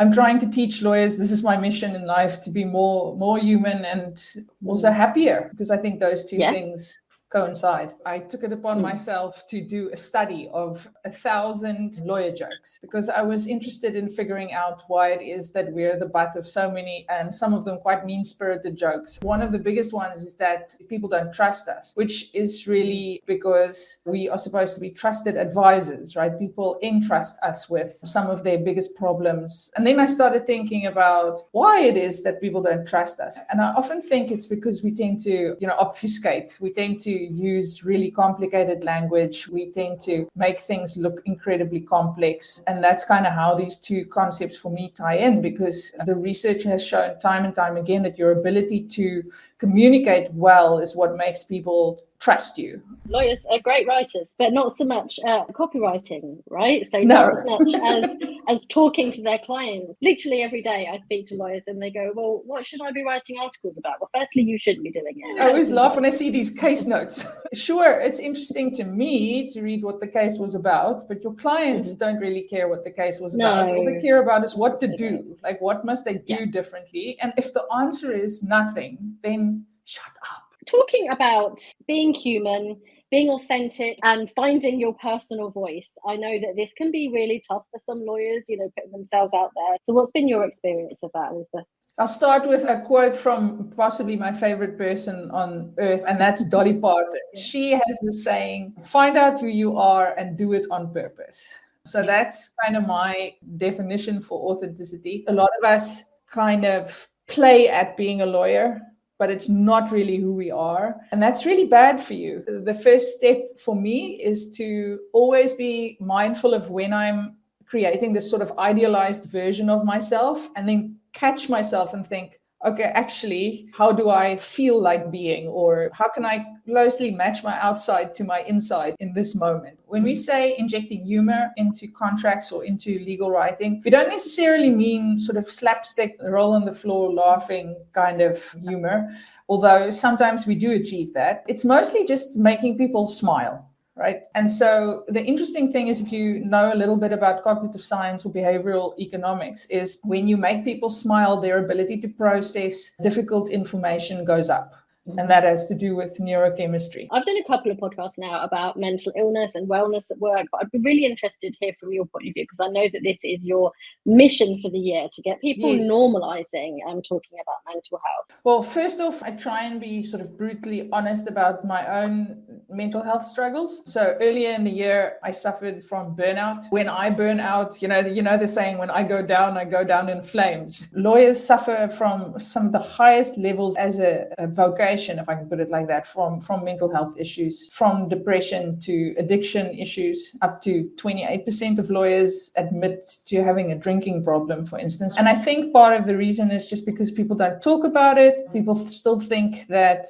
I'm trying to teach lawyers, this is my mission in life, to be more human and also happier, because I think those two things coincide. I took it upon myself to do a study of 1,000 lawyer jokes because I was interested in figuring out why it is that we're the butt of so many, and some of them quite mean-spirited jokes. One of the biggest ones is that people don't trust us, which is really because we are supposed to be trusted advisors, right? People entrust us with some of their biggest problems. And then I started thinking about why it is that people don't trust us. And I often think it's because we tend to, obfuscate. We tend to use really complicated language. We tend to make things look incredibly complex. And that's kind of how these two concepts for me tie in, because the research has shown time and time again that your ability to communicate well is what makes people trust you. Lawyers are great writers, but not so much copywriting, right? So not as much as talking to their clients. Literally every day I speak to lawyers and they go, well, what should I be writing articles about? Well, firstly, you shouldn't be doing it. I always laugh when I see these case notes. Sure, it's interesting to me to read what the case was about, but your clients don't really care what the case was about. All they care about is what to do. Like, what must they do differently? And if the answer is nothing, then shut up. Talking about being human, being authentic, and finding your personal voice. I know that this can be really tough for some lawyers, putting themselves out there. So what's been your experience of that, Elizabeth? I'll start with a quote from possibly my favorite person on earth, and that's Dolly Parton. She has the saying, find out who you are and do it on purpose. So that's kind of my definition for authenticity. A lot of us kind of play at being a lawyer, but it's not really who we are. And that's really bad for you. The first step for me is to always be mindful of when I'm creating this sort of idealized version of myself, and then catch myself and think, okay, actually, how do I feel like being? Or how can I closely match my outside to my inside in this moment? When we say injecting humor into contracts or into legal writing, we don't necessarily mean sort of slapstick, roll on the floor, laughing kind of humor, although sometimes we do achieve that. It's mostly just making people smile. Right. And so the interesting thing is, if you know a little bit about cognitive science or behavioral economics, is when you make people smile, their ability to process difficult information goes up. And that has to do with neurochemistry. I've done a couple of podcasts now about mental illness and wellness at work, but I'd be really interested to hear from your point of view, because I know that this is your mission for the year, to get people normalizing and talking about mental health. Well, first off, I try and be sort of brutally honest about my own mental health struggles. So earlier in the year, I suffered from burnout. When I burn out, you know the saying, when I go down in flames. Lawyers suffer from some of the highest levels as a vocation, if I can put it like that, from mental health issues, from depression to addiction issues. Up to 28% of lawyers admit to having a drinking problem, for instance. And I think part of the reason is just because people don't talk about it. People still think that,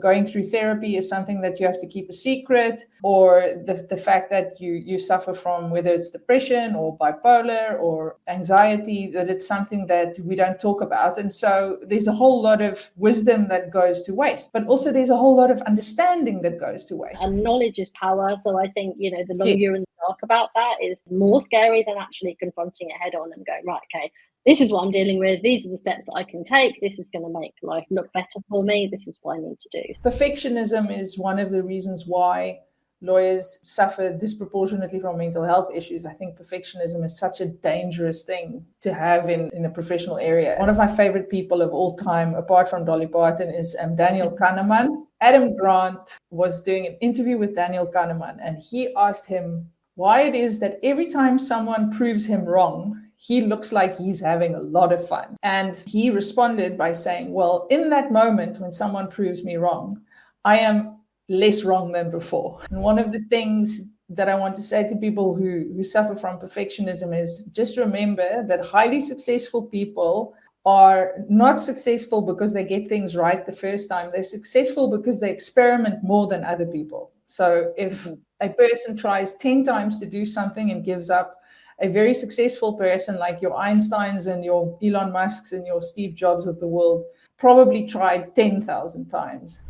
going through therapy is something that you have to keep a secret, or the fact that you suffer from, whether it's depression or bipolar or anxiety, that it's something that we don't talk about. And so there's a whole lot of wisdom that goes to waste, but also there's a whole lot of understanding that goes to waste. And knowledge is power. So I think, the longer you're in the dark about that is more scary than actually confronting it head on and going, right, okay, this is what I'm dealing with. These are the steps I can take. This is going to make life look better for me. This is what I need to do. Perfectionism is one of the reasons why lawyers suffer disproportionately from mental health issues. I think perfectionism is such a dangerous thing to have in a professional area. One of my favorite people of all time, apart from Dolly Parton, is Daniel Kahneman. Adam Grant was doing an interview with Daniel Kahneman, and he asked him why it is that every time someone proves him wrong, he looks like he's having a lot of fun. And he responded by saying, well, in that moment when someone proves me wrong, I am less wrong than before. And one of the things that I want to say to people who suffer from perfectionism is just remember that highly successful people are not successful because they get things right the first time. They're successful because they experiment more than other people. So if a person tries 10 times to do something and gives up, a very successful person like your Einsteins and your Elon Musks and your Steve Jobs of the world probably tried 10,000 times.